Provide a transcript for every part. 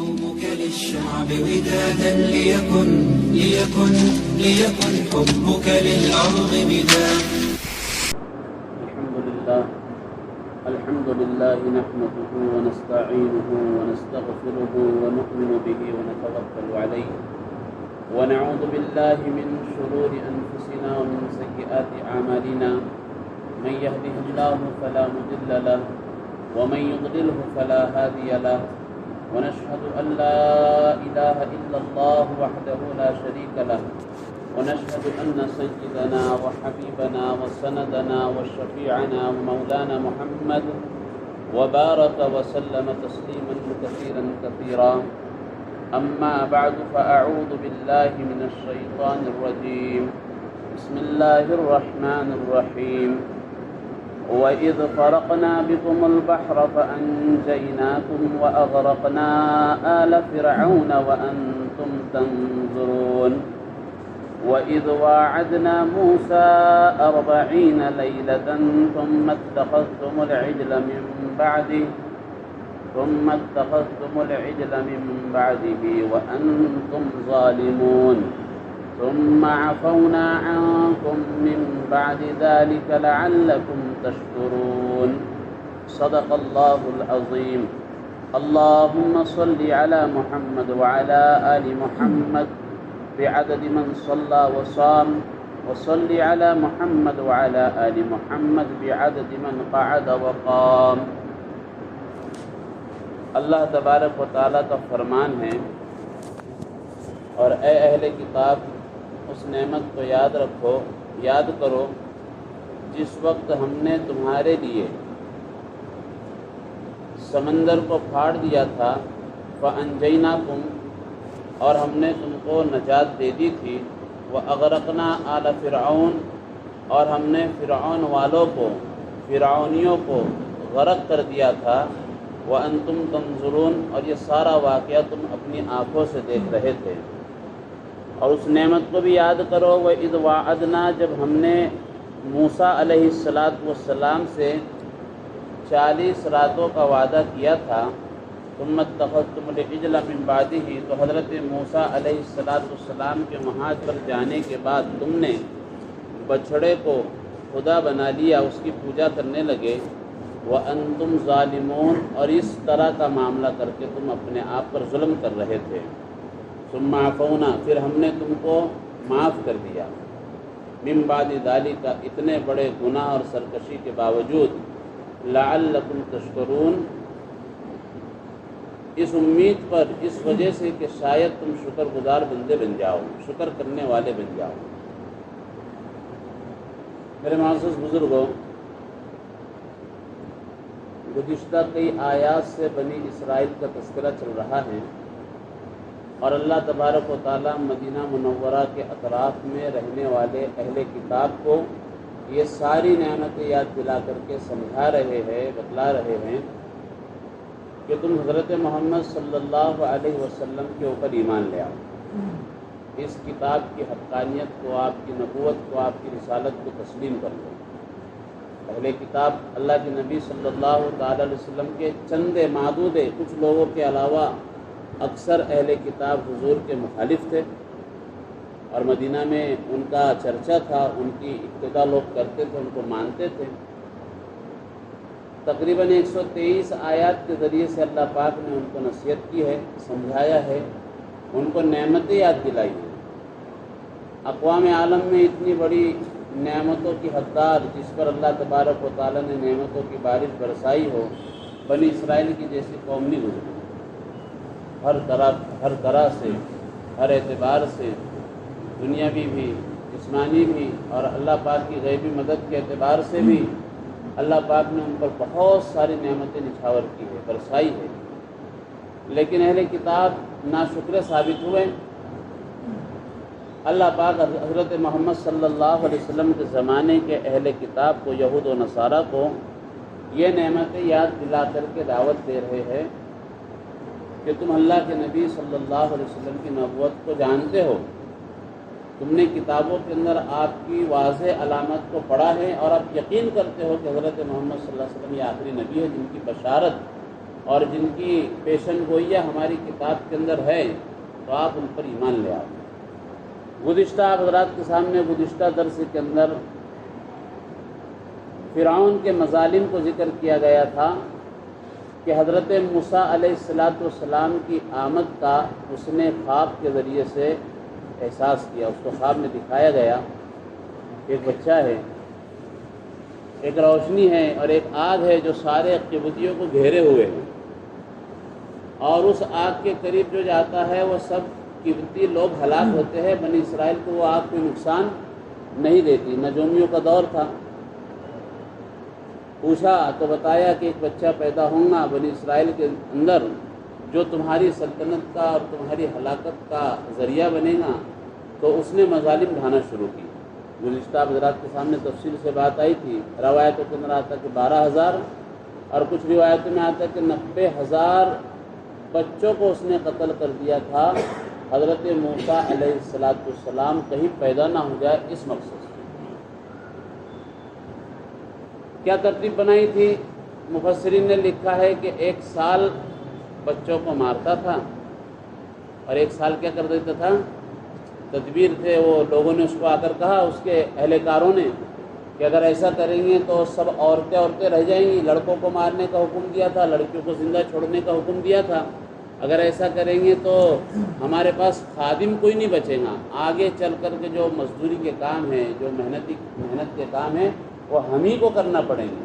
قومك للشعب ودادا ليكن حبك للأرض مداد. الحمد لله نحمده ونستعينه ونستغفره ونؤمن به ونتوكل عليه ونعوذ بالله من شرور أنفسنا ومن سيئات أعمالنا. من يهده الله فلا مضل له ومن يضلله فلا هادي له. ونشهد أن لا إله إلا الله وحده لا شريك له. ونشهد أن سيدنا وحبيبنا وسندنا وشفيعنا ومولانا محمد وبارك وسلم تسليما كثيرا كثيرا. أما بعد فأعوذ بالله من الشيطان الرجيم. بسم الله الرحمن الرحيم. وإذ فرقنا بكم البحر فأنجيناكم وأغرقنا آل فرعون وأنتم تنظرون. وإذ واعدنا موسى 40 ليلة ثم اتخذتم العجل من بعده وأنتم ظالمون. ثم عفونا عنكم من بعد ذلك لعلكم تشكرون. صدق الله العظيم. اللهم صل على محمد وعلى آل محمد بعدد من صلى وصام، وصل على محمد وعلى آل محمد بعدد من قعد وقام. اللہ تبارک و تعالیٰ کا فرمان ہے، اور اے اہل کتاب اس نعمت کو یاد کرو جس وقت ہم نے تمہارے لیے سمندر کو پھاڑ دیا تھا، فَأَنْجَيْنَاكُمْ، اور ہم نے تم کو نجات دے دی تھی، وَأَغْرَقْنَا آلَ فِرْعَوْنَ، اور ہم نے فرعونیوں کو غرق کر دیا تھا، وَأَنْتُمْ تَنْظُرُونَ، اور یہ سارا واقعہ تم اپنی آنکھوں سے دیکھ رہے تھے. اور اس نعمت کو بھی یاد کرو، وَإِذْ وَعَدْنَا، جب ہم نے موسیٰ علیہ السلام سے 40 راتوں کا وعدہ کیا تھا. ثم اتخذتم العجل من بعده، تو حضرت موسیٰ علیہ السلام کے وہاں پر جانے کے بعد تم نے بچھڑے کو خدا بنا لیا، اس کی پوجا کرنے لگے. وَأَنْتُمْ ظَالِمُونَ، اور اس طرح کا معاملہ کر کے تم اپنے آپ پر ظلم کر رہے تھے. ثم عفونا، پھر ہم نے تم کو معاف کر دیا. من بعد ذلک، اتنے بڑے گناہ اور سرکشی کے باوجود. لعلکم تشکرون، اس امید پر، اس وجہ سے کہ شاید تم شکر گزار بندے بن جاؤ، شکر کرنے والے بن جاؤ. میرے معزز بزرگوں، گزشتہ کئی آیات سے بنی اسرائیل کا تذکرہ چل رہا ہے، اور اللہ تبارک و تعالیٰ مدینہ منورہ کے اطراف میں رہنے والے اہل کتاب کو یہ ساری نعمتیں یاد دلا کر کے سمجھا رہے ہیں، بتلا رہے ہیں کہ تم حضرت محمد صلی اللہ علیہ وسلم کے اوپر ایمان لے آؤ، اس کتاب کی حقانیت کو، آپ کی نبوت کو، آپ کی رسالت کو تسلیم کر لو. اہل کتاب اللہ کے نبی صلی اللہ تعالی علیہ وسلم کے چند معدود کچھ لوگوں کے علاوہ اکثر اہل کتاب حضور کے مخالف تھے، اور مدینہ میں ان کا چرچا تھا، ان کی ابتدا لوگ کرتے تھے، ان کو مانتے تھے. تقریباً 123 آیات کے ذریعے سے اللہ پاک نے ان کو نصیحت کی ہے، سمجھایا ہے، ان کو نعمتیں یاد دلائی ہیں. اقوام عالم میں اتنی بڑی نعمتوں کی حقدار جس پر اللہ تبارک و تعالیٰ نے نعمتوں کی بارش برسائی ہو، بنی اسرائیل کی جیسی قوم نہیں گزری. ہر طرح سے، ہر اعتبار سے، دنیاوی بھی، جسمانی بھی، اور اللہ پاک کی غیبی مدد کے اعتبار سے بھی اللہ پاک نے ان پر بہت ساری نعمتیں نچھاور کی ہے، برسائی ہے. لیکن اہل کتاب ناشکر ثابت ہوئے. اللہ پاک حضرت محمد صلی اللہ علیہ وسلم کے زمانے کے اہل کتاب کو، یہود و نصارہ کو، یہ نعمتیں یاد دلا کر کے دعوت دے رہے ہیں کہ تم اللہ کے نبی صلی اللہ علیہ وسلم کی نبوت کو جانتے ہو، تم نے کتابوں کے اندر آپ کی واضح علامت کو پڑھا ہے، اور آپ یقین کرتے ہو کہ حضرت محمد صلی اللہ علیہ وسلم یہ آخری نبی ہے جن کی بشارت اور جن کی پیشن گوئیاں ہماری کتاب کے اندر ہے تو آپ ان پر ایمان لے آئیں۔ گزشتہ آپ حضرات کے سامنے گزشتہ درس کے اندر فرعون کے مظالم کو ذکر کیا گیا تھا کہ حضرت موسیٰ علیہ السلام کی آمد کا اس نے خواب کے ذریعے سے احساس کیا۔ اس کو خواب میں دکھایا گیا، ایک بچہ ہے، ایک روشنی ہے اور ایک آگ ہے جو سارے قبطیوں کو گھیرے ہوئے ہے، اور اس آگ کے قریب جو جاتا ہے وہ سب قبطی لوگ ہلاک ہوتے ہیں، بنی اسرائیل کو وہ آگ کوئی نقصان نہیں دیتی۔ نجومیوں کا دور تھا۔ پوچھا تو بتایا کہ ایک بچہ پیدا ہوگا بنی اسرائیل کے اندر جو تمہاری سلطنت کا اور تمہاری ہلاکت کا ذریعہ بنے گا۔ تو اس نے مظالم ڈھانا شروع کی۔ گزشتہ حضرات کے سامنے تفصیل سے بات آئی تھی، روایتوں کے اندر آتا کہ 12,000 اور کچھ روایتوں میں آتا ہے کہ 90,000 بچوں کو اس نے قتل کر دیا تھا، حضرت موسیٰ علیہ السلام کہیں پیدا نہ ہو جائے اس مقصد سے۔ کیا ترتیب بنائی تھی؟ مفسرین نے لکھا ہے کہ 1 سال بچوں کو مارتا تھا اور 1 سال کیا کر دیتا تھا؟ تدبیر تھے، وہ لوگوں نے اس کو آ کر کہا، اس کے اہلکاروں نے، کہ اگر ایسا کریں گے تو سب عورتیں رہ جائیں گی۔ لڑکوں کو مارنے کا حکم دیا تھا، لڑکیوں کو زندہ چھوڑنے کا حکم دیا تھا۔ اگر ایسا کریں گے تو ہمارے پاس خادم کوئی نہیں بچے گا، آگے چل کر کے جو مزدوری کے کام ہیں، جو محنت کے کام ہیں وہ ہم ہی کو کرنا پڑیں گے۔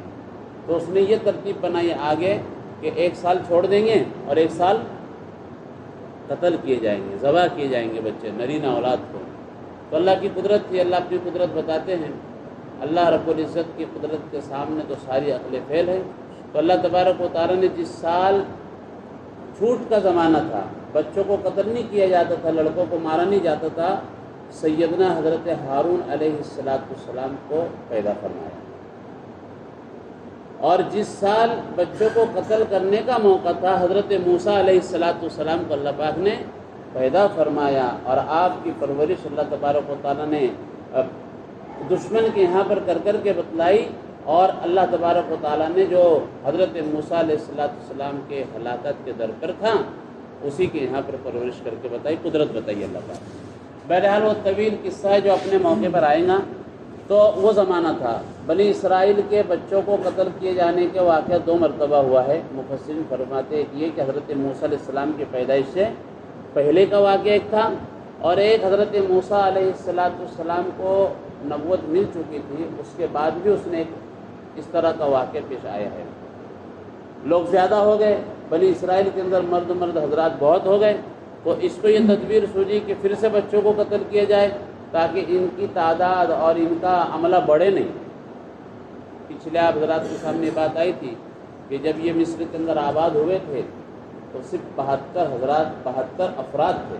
تو اس نے یہ ترتیب بنائی آگے کہ 1 سال چھوڑ دیں گے اور 1 سال قتل کیے جائیں گے، ذبح کیے جائیں گے بچے، نرینہ اولاد کو۔ تو اللہ کی قدرت تھی، اللہ اپنی قدرت بتاتے ہیں۔ اللہ رب العزت کی قدرت کے سامنے تو ساری عقلیں فیل ہیں۔ تو اللہ تبارک و تعالیٰ نے جس سال چھوٹ کا زمانہ تھا، بچوں کو قتل نہیں کیا جاتا تھا، لڑکوں کو مارا نہیں جاتا تھا، سیدنا حضرت ہارون علیہ السلام کو پیدا فرمایا۔ اور جس سال بچوں کو قتل کرنے کا موقع تھا، حضرت موسیٰ علیہ السلام کو اللہ پاک نے پیدا فرمایا، اور آپ کی پرورش اللہ تبارک و تعالیٰ نے دشمن کے یہاں پر کر کے بتلائی، اور اللہ تبارک و تعالیٰ نے جو حضرت موسیٰ علیہ السلام کے ہلاکت کے در پر تھا اسی کے یہاں پر پرورش کر کے بتائی، قدرت بتائی اللہ پاک۔ بہرحال وہ طویل قصہ ہے جو اپنے موقع پر آئے گا۔ تو وہ زمانہ تھا، بنی اسرائیل کے بچوں کو قتل کیے جانے کے واقعہ 2 مرتبہ ہوا ہے۔ مفسرین فرماتے ہیں یہ کہ حضرت موسیٰ علیہ السلام کی پیدائش سے پہلے کا واقعہ ایک تھا، اور ایک حضرت موسیٰ علیہ السلام کو نبوت مل چکی تھی، اس کے بعد بھی اس نے ایک اس طرح کا واقعہ پیش آیا ہے۔ لوگ زیادہ ہو گئے، بنی اسرائیل کے اندر مرد حضرات بہت ہو گئے، تو اس کو یہ تدبیر سوچی کہ پھر سے بچوں کو قتل کیا جائے تاکہ ان کی تعداد اور ان کا عملہ بڑھے نہیں۔ پچھلے آپ حضرات کے سامنے بات آئی تھی کہ جب یہ مصر کے اندر آباد ہوئے تھے تو صرف 72 افراد تھے،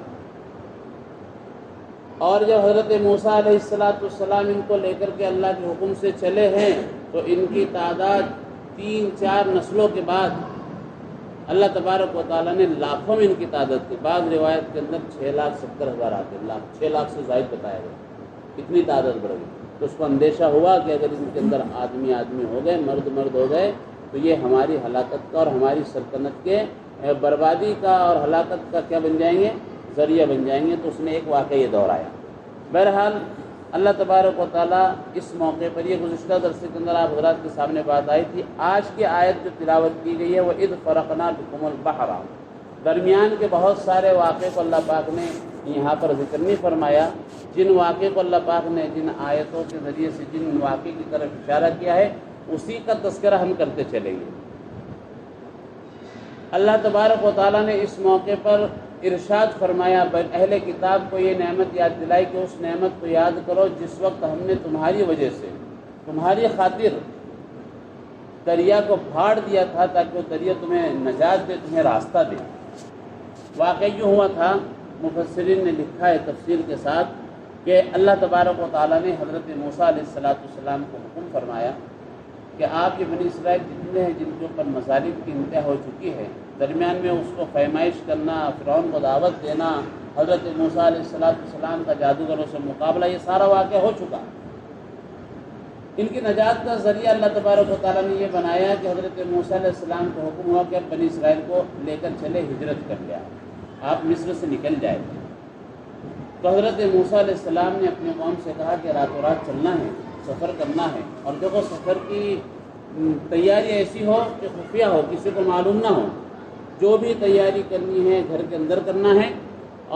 اور جب حضرت موسیٰ علیہ السلام ان کو لے کر کے اللہ کے حکم سے چلے ہیں تو ان کی تعداد 3-4 نسلوں کے بعد اللہ تبارک و تعالیٰ نے لاکھوں میں ان کی تعداد کی۔ بعض روایت کے اندر 6,70,000 آتے، 6 لاکھ سے زائد بتایا گیا، اتنی تعداد بڑھ گئی۔ تو اس کو اندیشہ ہوا کہ اگر ان کے اندر آدمی ہو گئے، مرد ہو گئے تو یہ ہماری ہلاکت کا اور ہماری سلطنت کے بربادی کا اور ہلاکت کا کیا بن جائیں گے؟ ذریعہ بن جائیں گے۔ تو اس نے ایک واقعہ یہ دہرایا۔ بہرحال اللہ تبارک و تعالیٰ اس موقع پر، یہ گزشتہ درس کے اندر آپ حضرات کے سامنے بات آئی تھی، آج کی آیت جو تلاوت کی گئی ہے وہ اذ فرقنا بکم البحر، درمیان کے بہت سارے واقعے کو اللہ پاک نے یہاں پر ذکر نہیں فرمایا۔ جن واقعے کو اللہ پاک نے جن آیتوں کے ذریعے سے جن واقعے کی طرف اشارہ کیا ہے اسی کا تذکرہ ہم کرتے چلیں گے۔ اللہ تبارک و تعالیٰ نے اس موقع پر ارشاد فرمایا، اہل کتاب کو یہ نعمت یاد دلائی کہ اس نعمت کو یاد کرو جس وقت ہم نے تمہاری وجہ سے، تمہاری خاطر دریا کو پھاڑ دیا تھا تاکہ وہ دریا تمہیں نجات دے، تمہیں راستہ دے۔ واقعہ یوں ہوا تھا، مفسرین نے لکھا ہے تفصیل کے ساتھ کہ اللہ تبارک و تعالیٰ نے حضرت موسیٰ علیہ السلام کو حکم فرمایا کہ آپ یہ بنی اسرائیل جتنے ہیں جن کے اوپر مظالم کی انتہا ہو چکی ہے، درمیان میں اس کو فیمائش کرنا، فرعون کو دعوت دینا، حضرت موسیٰ علیہ السلام کا جادوگروں سے مقابلہ، یہ سارا واقعہ ہو چکا۔ ان کی نجات کا ذریعہ اللہ تبارک و تعالیٰ نے یہ بنایا کہ حضرت موسیٰ علیہ السلام کو حکم ہوا کہ اب بنی اسرائیل کو لے کر چلے، ہجرت کر لیا، آپ مصر سے نکل جائے۔ تو حضرت موسیٰ علیہ السلام نے اپنے قوم سے کہا کہ راتوں رات چلنا ہے، سفر کرنا ہے، اور دیکھو سفر کی تیاری ایسی ہو کہ خفیہ ہو، کسی کو معلوم نہ ہو، جو بھی تیاری کرنی ہے گھر کے اندر کرنا ہے،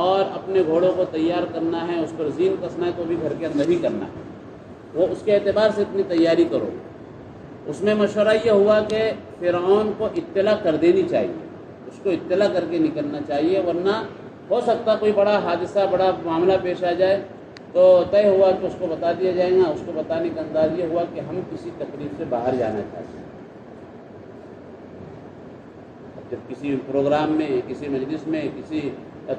اور اپنے گھوڑوں کو تیار کرنا ہے، اس پر زین کسنا ہے تو بھی گھر کے اندر ہی کرنا ہے، وہ اس کے اعتبار سے اتنی تیاری کرو۔ اس میں مشورہ یہ ہوا کہ فرعون کو اطلاع کر دینی چاہیے، اس کو اطلاع کر کے نکلنا چاہیے، ورنہ ہو سکتا کوئی بڑا حادثہ، بڑا معاملہ پیش آ جائے، تو طے ہوا کہ اس کو بتا دیا جائے گا۔ اس کو بتانے کا انداز یہ ہوا کہ ہم کسی تقریب سے باہر جانا چاہتے ہیں۔ جب کسی پروگرام میں، کسی مجلس میں، کسی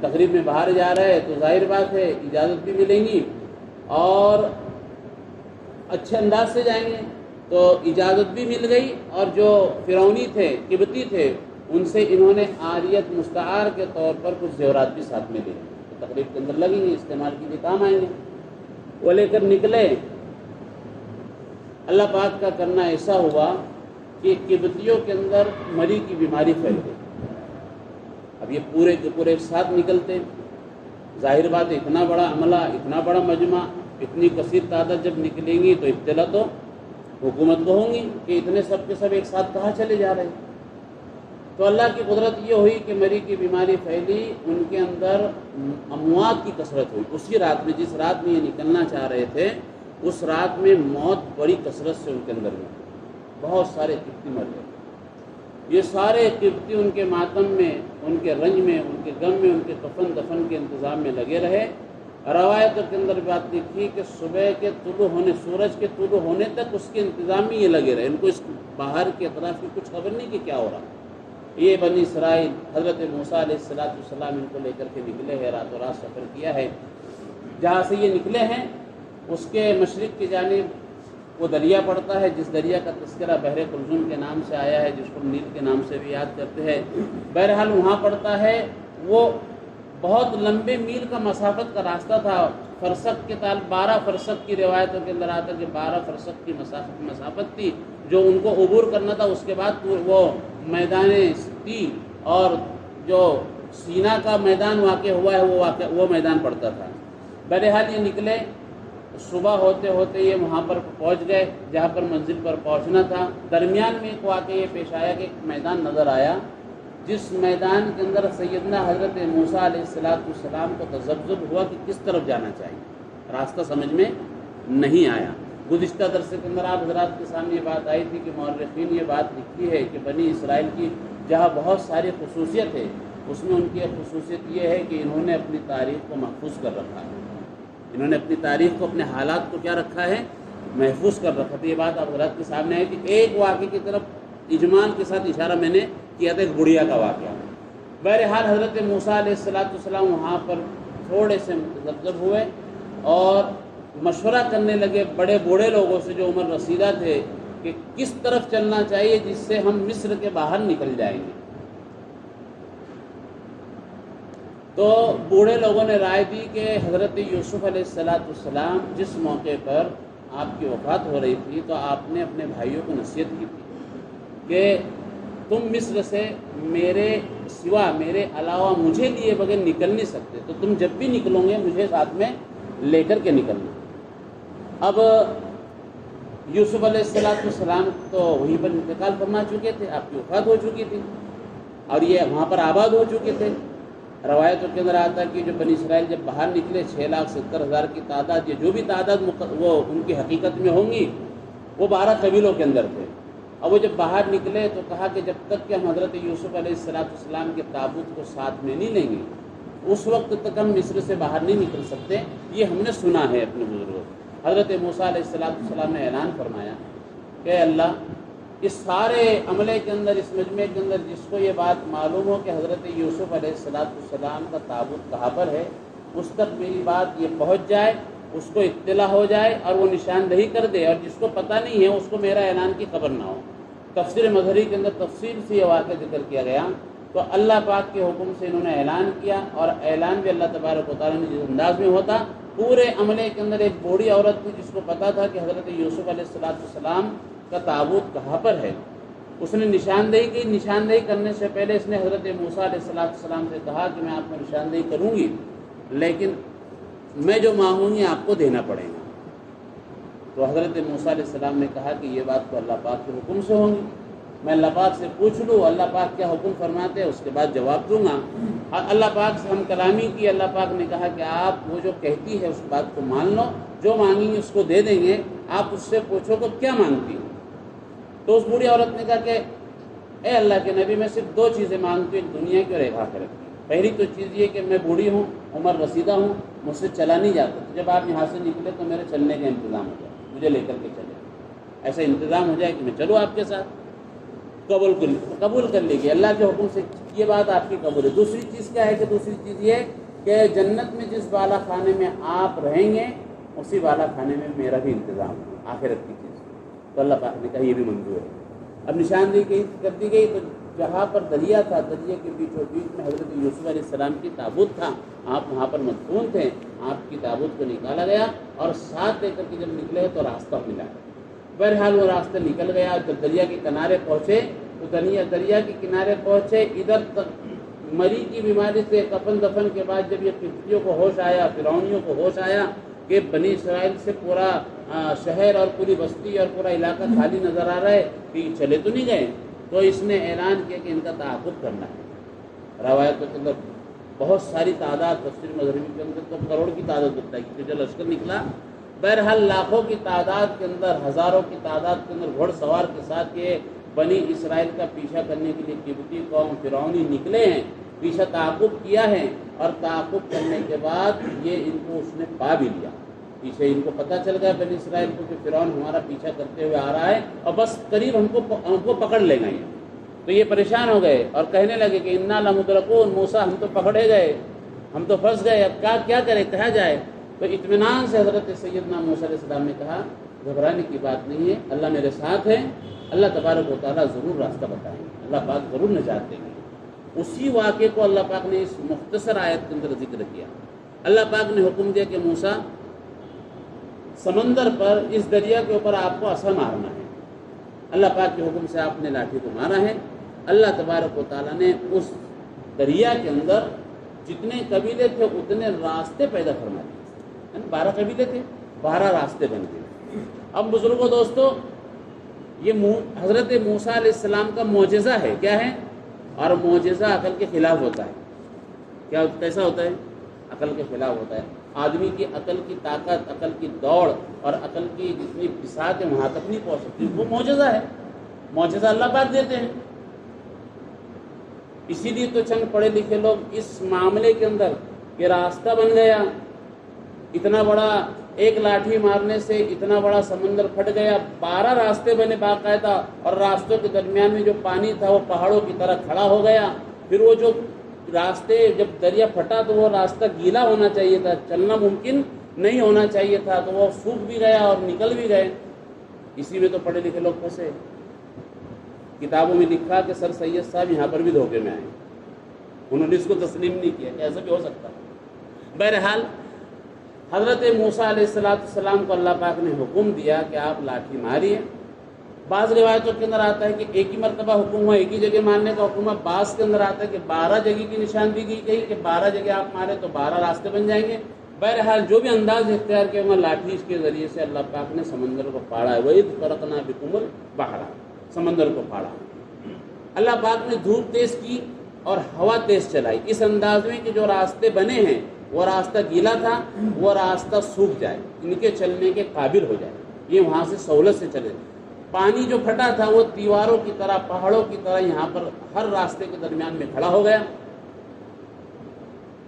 تقریب میں باہر جا رہے ہیں تو ظاہر بات ہے اجازت بھی ملیں گی اور اچھے انداز سے جائیں گے، تو اجازت بھی مل گئی، اور جو فرعونی تھے، قبطی تھے، ان سے انہوں نے عاریت مستعار کے طور پر کچھ زیورات بھی ساتھ میں لیے، تو تقریب کے اندر لگیں گے، استعمال کے لیے کام آئیں گے۔ وہ لے کر نکلے۔ اللہ پاک کا کرنا ایسا ہوا کہ قبطیوں کے اندر مری کی بیماری پھیل گئی۔ اب یہ پورے کے پورے ایک ساتھ نکلتے، ظاہر بات ہے اتنا بڑا عملہ، اتنا بڑا مجمع، اتنی کثیر تعداد جب نکلیں گی تو اطلاع تو حکومت کو ہوں گی کہ اتنے سب کے سب ایک ساتھ کہاں چلے جا رہے ہیں۔ تو اللہ کی قدرت یہ ہوئی کہ مری کی بیماری پھیلی، ان کے اندر اموات کی کثرت ہوئی۔ اسی رات میں، جس رات میں یہ نکلنا چاہ رہے تھے، اس رات میں موت بڑی کثرت سے ان کے اندر ہوئی، بہت سارے قبطی مر گئے۔ یہ سارے قبطی ان کے ماتم میں، ان کے رنج میں، ان کے غم میں، ان کے کفن دفن کے انتظام میں لگے رہے۔ روایتوں کے اندر بات لکھی کہ صبح کے طلوع ہونے، سورج کے طلوع ہونے تک اس کے انتظام میں یہ لگے رہے، ان کو اس باہر کے اطراف کی کچھ خبر نہیں کہ کیا ہو رہا۔ یہ بنی اسرائیل، حضرت موسیٰ علیہ السلام ان کو لے کر کے نکلے ہیں، راتوں رات سفر کیا ہے۔ جہاں سے یہ نکلے ہیں اس کے مشرق کی جانب وہ دریا پڑتا ہے، جس دریا کا تذکرہ بحر کلثوم کے نام سے آیا ہے، جس کو نیل کے نام سے بھی یاد کرتے ہیں۔ بہرحال وہاں پڑتا ہے، وہ بہت لمبے میل کا مسافت کا راستہ تھا، فرسخ کے 12 فرسخ کی روایتوں کے اندر آتا ہے کہ 12 فرسخ کی مسافت تھی جو ان کو عبور کرنا تھا۔ اس کے بعد وہ میدان ستی اور جو سینا کا میدان واقع ہوا ہے وہ میدان پڑتا تھا۔ بہرحال یہ نکلے، صبح ہوتے ہوتے یہ وہاں پر پہنچ گئے جہاں پر منزل پر پہنچنا تھا۔ درمیان میں ایک واقعہ یہ پیش آیا کہ ایک میدان نظر آیا، جس میدان کے اندر سیدنا حضرت موسیٰ علیہ السلام کو تذبذب ہوا کہ کس طرف جانا چاہیے، راستہ سمجھ میں نہیں آیا۔ گزشتہ درس کے اندر آپ حضرات کے سامنے یہ بات آئی تھی کہ مورخین یہ بات لکھی ہے کہ بنی اسرائیل کی جہاں بہت ساری خصوصیت ہے، اس میں ان کی ایک خصوصیت یہ ہے کہ انہوں نے اپنی تاریخ کو محفوظ کر رکھا ہے، انہوں نے اپنی تاریخ کو، اپنے حالات کو کیا رکھا ہے، محفوظ کر رکھا تھا۔ یہ بات آپ حضرات کے سامنے آئی کہ ایک واقعے کی طرف اجمال کے ساتھ اشارہ میں نے کیا تھا، ایک گڑیا کا واقعہ۔ بہرحال حضرت موسیٰ علیہ السلام وہاں پر تھوڑے سے متذبذب ہوئے اور مشورہ کرنے لگے بڑے بوڑھے لوگوں سے جو عمر رسیدہ تھے کہ کس طرف چلنا چاہیے جس سے ہم مصر کے باہر نکل جائیں گے۔ تو بوڑھے لوگوں نے رائے دی کہ حضرت یوسف علیہ السلام جس موقع پر آپ کی وفات ہو رہی تھی تو آپ نے اپنے بھائیوں کو نصیحت کی تھی کہ تم مصر سے میرے سوا، میرے علاوہ مجھے لیے بغیر نکل نہیں سکتے، تو تم جب بھی نکلو گے مجھے ساتھ میں لے کر کے نکلنا۔ اب یوسف علیہ السلام تو وہیں پر انتقال فرما چکے تھے، آپ کی وفات ہو چکی تھی اور یہ وہاں پر آباد ہو چکے تھے۔ روایتوں کے اندر آتا ہے کہ جو بنی اسرائیل جب باہر نکلے 6,70,000 کی تعداد، یا جو بھی تعداد وہ ان کی حقیقت میں ہوں گی، وہ 12 قبیلوں کے اندر تھے۔ اب وہ جب باہر نکلے تو کہا کہ جب تک کہ ہم حضرت یوسف علیہ السلام کے تابوت کو ساتھ میں نہیں لیں گے اس وقت تک ہم مصر سے باہر نہیں نکل سکتے۔ یہ ہم نے سنا ہے اپنے بزرگوں۔ حضرت موسیٰ علیہ السلام نے اعلان فرمایا کہ اللہ، اس سارے عملے کے اندر، اس مجمع کے اندر جس کو یہ بات معلوم ہو کہ حضرت یوسف علیہ السلام کا تابوت کہاں پر ہے، اس تک میری بات یہ پہنچ جائے، اس کو اطلاع ہو جائے اور وہ نشاندہی کر دے، اور جس کو پتہ نہیں ہے اس کو میرا اعلان کی خبر نہ ہو۔ تفسیر مظہری کے اندر تفصیل سے یہ واقعہ ذکر کیا گیا تو اللہ پاک کے حکم سے انہوں نے اعلان کیا، اور اعلان بھی اللہ تبارک و تعالیٰ نے جس انداز میں ہوتا، پورے عملے کے اندر ایک بوڑھی عورت تھی جس کو پتہ تھا کہ حضرت یوسف علیہ السلام کا تابوت کہاں پر ہے، اس نے نشاندہی کی۔ نشاندہی کرنے سے پہلے اس نے حضرت موسیٰ علیہ السلام سے کہا کہ میں آپ کو نشاندہی کروں گی، لیکن میں جو مانگوں گی آپ کو دینا پڑے گا۔ تو حضرت موسیٰ علیہ السلام نے کہا کہ یہ بات تو اللہ پاک کے حکم سے ہوں گی، میں اللہ پاک سے پوچھ لوں اللہ پاک کیا حکم فرماتے ہیں، اس کے بعد جواب دوں گا۔ اللہ پاک سے ہم کلامی کی، اللہ پاک نے کہا کہ آپ وہ جو کہتی ہے اس بات کو مان لو، جو مانگیں گے اس کو دے دیں گے، آپ اس سے پوچھو کہ کیا مانگتی ہو۔ تو اس بوڑھی عورت نے کہا کہ اے اللہ کے نبی، میں صرف 2 چیزیں مانگتی ہوں، ایک دنیا کی اور ایک آخرت کی۔ پہلی تو چیز یہ کہ میں بوڑھی ہوں، عمر رسیدہ ہوں، مجھ سے چلا نہیں جاتا، تو جب آپ یہاں سے نکلے تو میرے چلنے کا انتظام ہو جائے، مجھے لے کر کے چلے، ایسا انتظام ہو جائے کہ میں چلوں آپ کے ساتھ۔ قبول کر لیجیے اللہ کے حکم سے، یہ بات آپ کی قبول ہے۔ دوسری چیز کیا ہے کہ دوسری چیز یہ کہ جنت میں جس بالا خانے میں آپ رہیں گے اسی بالا خانے میں میرا بھی انتظام ہے، آخرت کی چیز۔ تو اللہ پاک نے کہا یہ بھی منظور ہے۔ اب نشاندہی کر دی گئی، تو جہاں پر دریا تھا، دریا کے بیچوں بیچ میں حضرت یوسف علیہ السلام کی تابوت تھا، آپ وہاں پر مدفون تھے، آپ کی تابوت کو نکالا گیا اور ساتھ لے کر کے جب نکلے تو راستہ ملا۔ بہرحال وہ راستہ نکل گیا، جب دریا کے کنارے پہنچے تو دریا کے کنارے پہنچے، ادھر تک مری کی بیماری سے کفن دفن کے بعد جب یہ قبطیوں کو ہوش آیا، فرعونیوں کو ہوش آیا کہ بنی اسرائیل سے پورا شہر اور پوری بستی اور پورا علاقہ خالی نظر آ رہا ہے کہ یہ چلے تو نہیں گئے، تو اس نے اعلان کیا کہ ان کا تعاقب کرنا ہے۔ روایتوں کے اندر بہت ساری تعداد، تفسیر مغربی کے اندر تو کروڑ کی تعداد ہوتا ہے کیونکہ جو لشکر نکلا، بہرحال لاکھوں کی تعداد کے اندر، ہزاروں کی تعداد کے اندر گھوڑ سوار کے ساتھ یہ بنی اسرائیل کا پیچھا کرنے کے لیے قبطی قوم فرعونی نکلے ہیں، پیچھا تعاقب کیا ہے، اور تعاقب کرنے کے بعد یہ ان کو اس نے پا بھی لیا۔ پیچھے ان کو پتہ چل گیا بنی اسرائیل کو کہ فرعون ہمارا پیچھا کرتے ہوئے آ رہا ہے اور بس قریب ہم کو پکڑ لے گا۔ تو یہ پریشان ہو گئے اور کہنے لگے کہ انا لمدرکون، موسیٰ ہم تو پکڑے گئے، ہم تو پھنس گئے، اب کیا کرے، کہا جائے۔ تو اطمینان سے حضرت سیدنا موسیٰ علیہ السلام نے کہا گھبرانے کی بات نہیں ہے، اللہ میرے ساتھ ہے، اللہ تبارک و تعالیٰ ضرور راستہ بتائیں گے، اللہ پاک ضرور نجات دیں گے۔ اسی واقعے کو اللہ پاک نے اس مختصر آیت کے اندر ذکر کیا۔ اللہ پاک نے حکم دیا کہ موسیٰ سمندر پر اس دریا کے اوپر آپ کو عصا مارنا ہے۔ اللہ پاک کے حکم سے آپ نے لاٹھی کو مارا ہے۔ اللہ تبارک و تعالیٰ نے اس دریا کے اندر جتنے قبیلے تھے اتنے راستے پیدا فرما دیے، 12 قبیلے تھے، 12 راستے بن گئے۔ اب بزرگوں دوستو، یہ حضرت موسیٰ علیہ السلام کا معجزہ ہے، کیا ہے؟ اور معجزہ عقل کے خلاف ہوتا ہے۔ کیا کیسا ہوتا ہے؟ عقل کے خلاف ہوتا ہے۔ آدمی کی عقل کی طاقت، عقل کی دوڑ اور عقل کی جتنی بساط ہے وہاں تک نہیں پہنچ سکتی، وہ معجزہ ہے۔ معجزہ اللہ پاک دیتے ہیں۔ اسی لیے تو چند پڑھے لکھے لوگ اس معاملے کے اندر کہ راستہ بن گیا، اتنا بڑا ایک لاٹھی مارنے سے اتنا بڑا سمندر پھٹ گیا، 12 راستے بنے باقاعدہ، اور راستوں کے درمیان میں جو پانی تھا وہ پہاڑوں کی طرح کھڑا ہو گیا۔ پھر وہ جو راستے جب دریا پھٹا تو وہ راستہ گیلا ہونا چاہیے تھا، چلنا ممکن نہیں ہونا چاہیے تھا، تو وہ سوکھ بھی گیا اور نکل بھی گئے۔ اسی میں تو پڑھے لکھے لوگ پھنسے۔ کتابوں میں لکھا کہ سر سید صاحب یہاں پر بھی دھوکے میں آئے، انہوں نے اس کو تسلیم نہیں کیا کہ ایسا بھی ہو سکتا۔ بہرحال حضرت موسیٰ علیہ السلام کو اللہ پاک نے حکم دیا کہ آپ لاٹھی ماریے۔ بعض روایتوں کے اندر آتا ہے کہ ایک ہی مرتبہ حکم ہوا، ایک ہی جگہ مارنے کا حکم ہوا۔ بعض کے اندر آتا ہے کہ 12 جگہ کی نشاندہی کی گئی کہ 12 جگہ آپ مارے تو 12 راستے بن جائیں گے۔ بہرحال جو بھی انداز اختیار کیا ہوا، لاٹھی اس کے ذریعے سے اللہ پاک نے سمندر کو پھاڑا ہے۔ وَإِذْ فَرَقْنَا بِكُمُ الْبَحْرَ، سمندر کو پھاڑا۔ اللہ پاک نے دھوپ تیز کی اور ہوا تیز چلائی، اس انداز میں کہ جو راستے بنے ہیں وہ راستہ گیلا تھا، وہ راستہ سوکھ جائے، ان کے چلنے کے قابل ہو جائے، یہ وہاں سے سہولت سے چلے۔ پانی جو پھٹا تھا وہ دیواروں کی طرح، پہاڑوں کی طرح یہاں پر ہر راستے کے درمیان میں کھڑا ہو گیا۔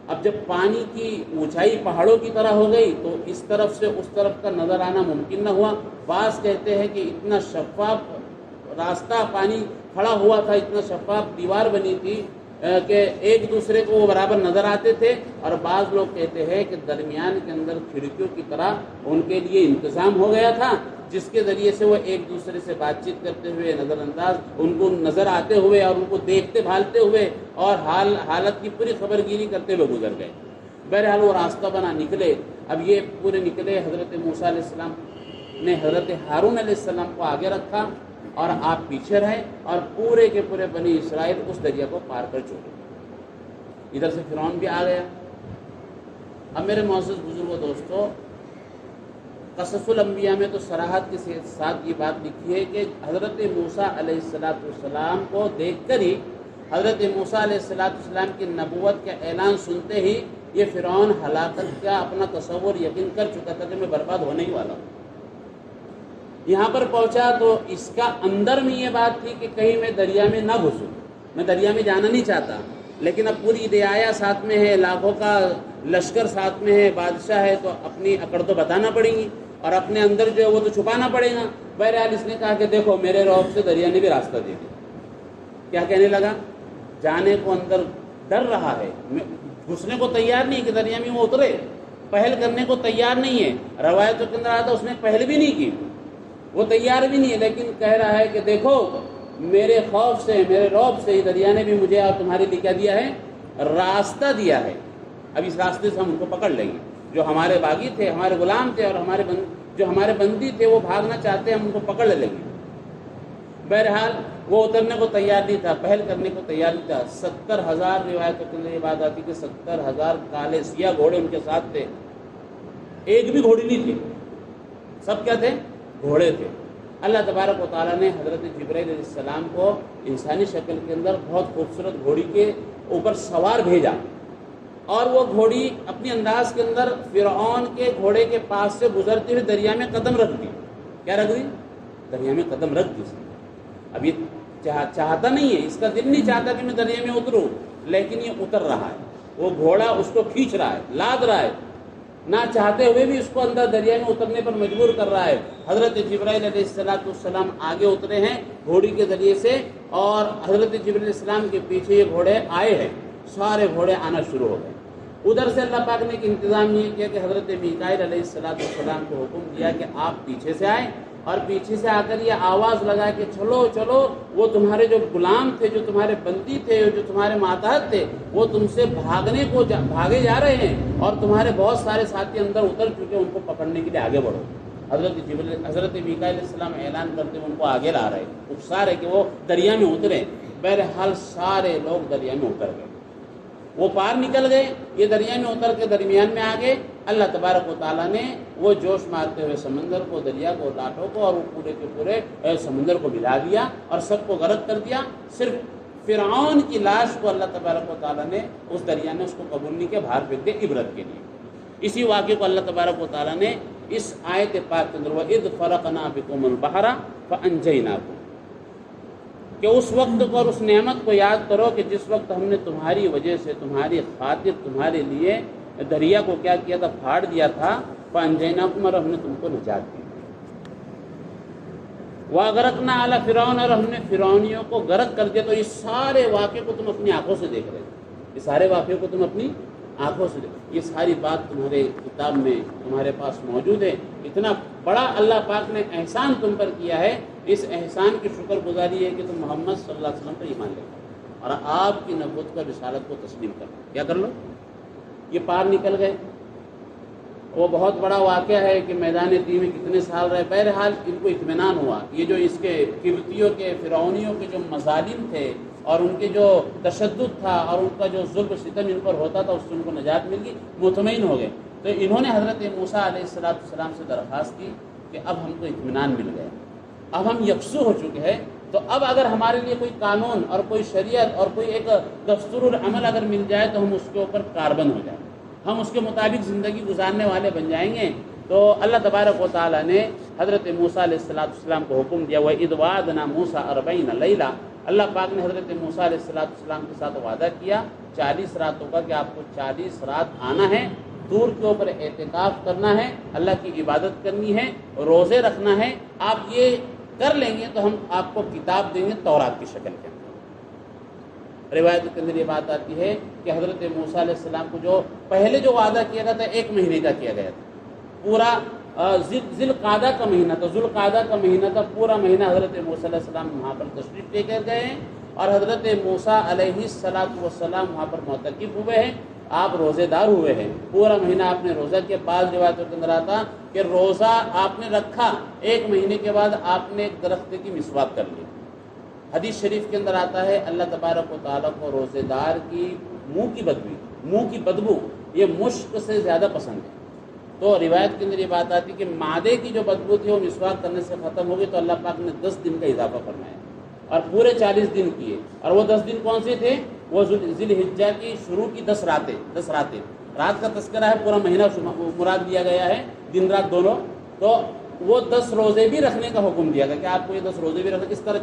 اب جب پانی کی اونچائی پہاڑوں کی طرح ہو گئی تو اس طرف سے اس طرف کا نظر آنا ممکن نہ ہوا۔ بعض کہتے ہیں کہ اتنا شفاف راستہ پانی کھڑا ہوا تھا، اتنا شفاف دیوار بنی تھی کہ ایک دوسرے کو وہ برابر نظر آتے تھے، اور بعض لوگ کہتے ہیں کہ درمیان کے اندر کھڑکیوں کی طرح ان کے لیے انتظام ہو گیا تھا، جس کے ذریعے سے وہ ایک دوسرے سے بات چیت کرتے ہوئے، نظر انداز ان کو نظر آتے ہوئے اور ان کو دیکھتے بھالتے ہوئے اور حالت کی پوری خبر گیری کرتے ہوئے گزر گئے۔ بہرحال وہ راستہ بنا نکلے۔ اب یہ پورے نکلے، حضرت موسیٰ علیہ السلام نے حضرت ہارون علیہ السلام کو آگے رکھا اور آپ پیچھے رہے، اور پورے کے پورے بنی اسرائیل اس دریا کو پار کر چکے۔ ادھر سے فرعون بھی آ گیا۔ اب میرے معزز بزرگوں دوستو، قصص الانبیاء میں تو صراحت کے ساتھ یہ بات لکھی ہے کہ حضرت موسیٰ علیہ السلام کو دیکھ کر ہی، حضرت موسیٰ علیہ السلام کی نبوت کا اعلان سنتے ہی یہ فرعون ہلاکت کا اپنا تصور یقین کر چکا تھا کہ میں برباد ہونے ہی والا ہوں۔ یہاں پر پہنچا تو اس کا اندر میں یہ بات تھی کہ کہیں میں دریا میں نہ گھسوں، میں دریا میں جانا نہیں چاہتا، لیکن اب پوری رعایا ساتھ میں ہے، لاکھوں کا لشکر ساتھ میں ہے، بادشاہ ہے، تو اپنی اکڑ تو بتانا پڑیں گی اور اپنے اندر جو ہے وہ تو چھپانا پڑے گا۔ بہرحال اس نے کہا کہ دیکھو میرے رعب سے دریا نے بھی راستہ دے دیا۔ کیا کہنے لگا؟ جانے کو اندر ڈر رہا ہے، گھسنے کو تیار نہیں کہ دریا میں وہ اترے، پہل کرنے کو تیار نہیں ہے۔ روایتوں کے اندر آتا اس نے پہل بھی نہیں کی، وہ تیار بھی نہیں ہے، لیکن کہہ رہا ہے کہ دیکھو میرے خوف سے، میرے رعب سے دریا نے بھی مجھے اور تمہارے لیے کیا دیا ہے؟ راستہ دیا ہے۔ اب اس راستے سے ہم ان کو پکڑ لیں گے، جو ہمارے باغی تھے، ہمارے غلام تھے، اور جو ہمارے بندی تھے، وہ بھاگنا چاہتے ہیں، ہم ان کو پکڑ لیں گے۔ بہرحال وہ اترنے کو تیار نہیں تھا، پہل کرنے کو تیار نہیں تھا۔ 70,000 روایتوں کے اندر یہ بات آتی کہ 70,000 کالے سیاہ گھوڑے ان کے ساتھ تھے، ایک بھی گھوڑی نہیں تھی، سب کیا تھے؟ گھوڑے تھے۔ اللہ تبارک و تعالیٰ نے حضرت جبرائیل علیہ السلام کو انسانی شکل کے اندر بہت خوبصورت گھوڑی کے اوپر سوار بھیجا، اور وہ گھوڑی اپنی انداز کے اندر فرعون کے گھوڑے کے پاس سے گزرتے ہوئے دریا میں قدم رکھ دی۔ کیا رکھ دی؟ دریا میں قدم رکھ دی۔ اب یہ چاہتا نہیں ہے، اس کا دل نہیں چاہتا کہ میں دریا میں اتروں، لیکن یہ اتر رہا ہے، وہ گھوڑا اس کو کھینچ رہا ہے، لاد رہا ہے، نہ چاہتے ہوئے بھی اس کو اندر دریا میں اترنے پر مجبور کر رہا ہے۔ حضرت جبرائیل علیہ السلام آگے اترے ہیں گھوڑی کے ذریعے سے، اور حضرت جبرائیل علیہ السلام کے پیچھے یہ گھوڑے آئے ہیں، سارے گھوڑے آنا شروع ہو گئے۔ ادھر سے اللہ پاک نے ایک انتظام یہ کیا کہ حضرت میکائیل علیہ السلام کو حکم دیا کہ آپ پیچھے سے آئیں، اور پیچھے سے آ کر یہ آواز لگا کہ چلو چلو، وہ تمہارے جو غلام تھے، جو تمہارے بندی تھے، جو تمہارے ماتحت تھے، وہ تم سے بھاگے جا رہے ہیں، اور تمہارے بہت سارے ساتھی اندر اتر چکے، ان کو پکڑنے کے لیے آگے بڑھو۔ حضرت میکائیل علیہ السلام اعلان کرتے ہوئے ان کو آگے لا رہے، اکسا رہے کہ وہ دریا میں اترے۔ بہرحال سارے لوگ دریا میں اتر گئے، وہ پار نکل گئے، یہ دریا میں اتر کے درمیان میں آ گئے۔ اللہ تبارک و تعالیٰ نے وہ جوش مارتے ہوئے سمندر کو، دریا کو، لاٹھوں کو، اور وہ پورے کے پورے سمندر کو ملا دیا اور سب کو غرق کر دیا۔ صرف فرعون کی لاش کو اللہ تبارک و تعالیٰ نے اس دریا نے اس کو قبول نہیں کیا، باہر پھینک دیا عبرت کے لیے۔ اسی واقعے کو اللہ تبارک و تعالیٰ نے اس آیت پاک کے اندر وَإِذْ فَرَقْنَا بِكُمُ الْبَحْرَ فَأَنْجَيْنَاكُمْ، کہ اس وقت کو اور اس نعمت کو یاد کرو کہ جس وقت ہم نے تمہاری وجہ سے، تمہاری خاطر، تمہارے لیے دریا کو کیا کیا تھا؟ پھاڑ دیا تھا۔ فَأَنْجَيْنَاكُمْ، اور ہم نے تم کو نجات دی۔ وَأَغْرَقْنَا عَلَى فِرْعَوْنَ، اور ہم نے فرعونیوں کو غرق کر دیا۔ تو اس سارے واقعے کو تم اپنی آنکھوں سے دیکھ رہے تھے، اس سارے واقعے کو تم اپنی آنکھوں سے دیکھ، یہ ساری بات تمہارے کتاب میں تمہارے پاس موجود ہے۔ اتنا بڑا اللہ پاک نے احسان تم پر کیا ہے، اس احسان کی شکر گزاری ہے کہ تم محمد صلی اللہ علیہ وسلم پر ایمان لے لو اور آپ کی نبوت کا رسالت کو تسلیم کر لو۔ کیا کر لو؟ یہ پار نکل گئے۔ وہ بہت بڑا واقعہ ہے کہ میدان تی میں کتنے سال رہے۔ بہرحال ان کو اطمینان ہوا، یہ جو اس کے قبطیوں کے، فرعونیوں کے جو مظالم تھے اور ان کے جو تشدد تھا اور ان کا جو ظلم و ستم ان پر ہوتا تھا، اس سے ان کو نجات مل گئی، مطمئن ہو گئے۔ تو انہوں نے حضرت موسیٰ علیہ السلام سے درخواست کی کہ اب ہم کو اطمینان مل گیا، اب ہم یکسو ہو چکے ہیں، تو اب اگر ہمارے لیے کوئی قانون اور کوئی شریعت اور کوئی ایک دستور العمل اگر مل جائے تو ہم اس کے اوپر کاربند ہو جائیں، ہم اس کے مطابق زندگی گزارنے والے بن جائیں گے۔ تو اللہ تبارک و تعالیٰ نے حضرت موسیٰ علیہ السلام کو حکم دیا وَإِذْ وَعَدْنَا مُوسَىٰ 40 لَيْلَةً، اللہ پاک نے حضرت موسیٰ علیہ السلام کے ساتھ وعدہ کیا 40 راتوں کا کہ آپ کو 40 رات آنا ہے، دور کے اوپر اعتکاف کرنا ہے، اللہ کی عبادت کرنی ہے، روزے رکھنا ہے۔ آپ یہ کر لیں گے تو ہم آپ کو کتاب دیں گے تورات کی شکل کے اندر۔ روایت کے اندر یہ بات آتی ہے کہ حضرت موسیٰ علیہ السلام کو جو پہلے جو وعدہ کیا گیا تھا 1 مہینے کا کیا گیا تھا، پورا ذی القعدہ کا مہینہ تھا، ذو القعدہ کا مہینہ تھا، پورا مہینہ حضرت موسیٰ علیہ السلام وہاں پر تشریف لے کر گئے ہیں اور حضرت موسیٰ علیہ السلام وہاں پر معتکف ہوئے ہیں، آپ روزے دار ہوئے ہیں، پورا مہینہ آپ نے روزہ کیا۔ بعض روایتوں کے اندر آتا کہ روزہ آپ نے رکھا، 1 مہینے کے بعد آپ نے ایک درخت کی مسواک کر لی۔ حدیث شریف کے اندر آتا ہے اللہ تبارک و تعالیٰ کو روزے دار کی منہ کی بدبو یہ مشک سے زیادہ پسند ہے۔ تو روایت کے اندر یہ بات آتی کہ معدے کی جو بدبو تھی وہ مسواک کرنے سے ختم ہو گئی، تو اللہ پاک نے 10 دن کا اضافہ فرمایا اور پورے 40 دن کیے۔ اور وہ 10 دن کون سے تھے؟ وہ ذی الحجہ کی شروع کی 10 راتیں، رات کا تذکرہ ہے، پورا مہینہ مراد دیا گیا ہے، دن رات دونوں۔ تو وہ 10 روزے بھی رکھنے کا حکم دیا گیا کہ آپ کو یہ 10 روزے بھی رکھنے، اس طرح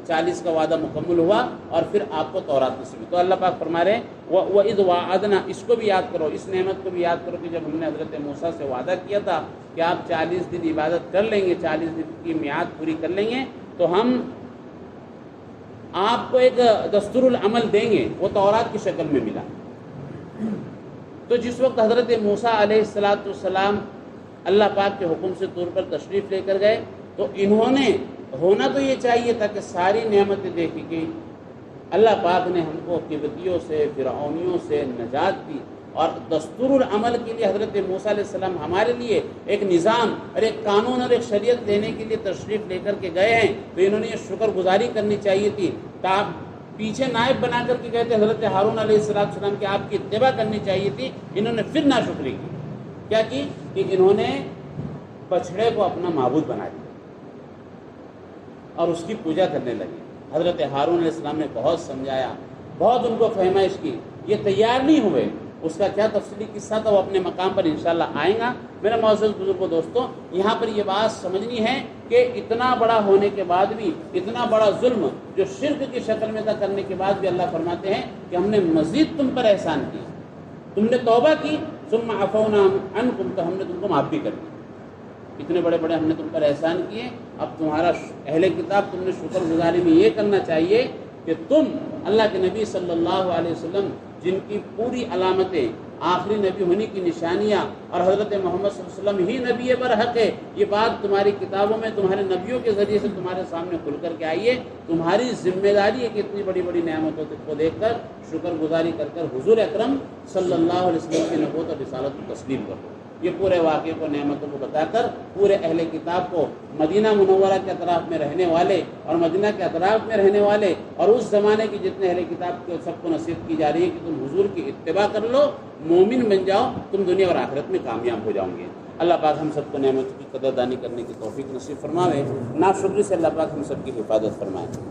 40 کا وعدہ مکمل ہوا اور پھر آپ کو تورات نصیب ہوئی۔ تو اللہ پاک فرما رہے ہیں وَإِذْ وَعَدْنَا، اس کو بھی یاد کرو، اس نعمت کو بھی یاد کرو کہ جب ہم نے حضرت موسیٰ سے وعدہ کیا تھا کہ آپ 40 دن عبادت کر لیں گے، 40 دن کی میعاد پوری کر لیں گے تو ہم آپ کو ایک دستور العمل دیں گے، وہ تورات کی شکل میں ملا۔ تو جس وقت حضرت موسیٰ علیہ السلام اللہ پاک کے حکم سے طور پر تشریف لے کر گئے تو انہوں نے ہونا تو یہ چاہیے تھا کہ ساری نعمتیں دیکھی گئی، اللہ پاک نے ہم کو قبطیوں سے، فرعونیوں سے نجات دی، اور دستور العمل کے لیے حضرت موسیٰ علیہ السلام ہمارے لیے ایک نظام اور ایک قانون اور ایک شریعت دینے کے لیے تشریف لے کر کے گئے ہیں، تو انہوں نے یہ شکر گزاری کرنی چاہیے تھی۔ پیچھے نائب بنا کر کے کہتے حضرت ہارون علیہ السلام کہ آپ کی اتباع کرنی چاہیے تھی، انہوں نے پھر ناشکری کی۔ کیا کی کہ انہوں نے بچھڑے کو اپنا معبود بنا دیا اور اس کی پوجا کرنے لگے۔ حضرت ہارون علیہ السلام نے بہت سمجھایا، بہت ان کو فہمائش کی، یہ تیار نہیں ہوئے۔ اس کا کیا تفصیلی قصہ تھا وہ اپنے مقام پر انشاءاللہ آئیں گا۔ میرا معزز بزرگوں دوستوں، یہاں پر یہ بات سمجھنی ہے کہ اتنا بڑا ہونے کے بعد بھی، اتنا بڑا ظلم جو شرک کی شکل میں تھا کرنے کے بعد بھی اللہ فرماتے ہیں کہ ہم نے مزید تم پر احسان کیا، تم نے توبہ کی، ثم عفونا عنکم، تو ہم نے تم کو معاف بھی کر دیا۔ اتنے بڑے بڑے ہم نے تم پر احسان کیے، اب تمہارا اہل کتاب تم نے شکر گزاری میں یہ کرنا چاہیے کہ تم اللہ کے نبی صلی اللہ علیہ وسلم جن کی پوری علامتیں، آخری نبی ہونے کی نشانیاں اور حضرت محمد صلی اللہ علیہ وسلم ہی نبی برحق ہے، یہ بات تمہاری کتابوں میں تمہارے نبیوں کے ذریعے سے تمہارے سامنے کھل کر کے آئیے۔ تمہاری ذمہ داری ہے کہ اتنی بڑی بڑی نعمتوں کو دیکھ کر شکر گزاری کر حضور اکرم صلی اللہ علیہ وسلم کی نبوت اور رسالت کو تسلیم کرو۔ یہ پورے واقعے کو، نعمتوں کو بتا کر پورے اہل کتاب کو، مدینہ منورہ کے اطراف میں رہنے والے اور مدینہ کے اطراف میں رہنے والے اور اس زمانے کی جتنے اہل کتاب کے سب کو نصیحت کی جا رہی ہے کہ تم حضور کی اتباع کر لو، مومن بن جاؤ، تم دنیا اور آخرت میں کامیاب ہو جاؤں گے۔ اللہ پاک ہم سب کو نعمت کی قدردانی کرنے کی توفیق نصیب فرمائے، ناشکری سے اللہ پاک ہم سب کی حفاظت فرمائے۔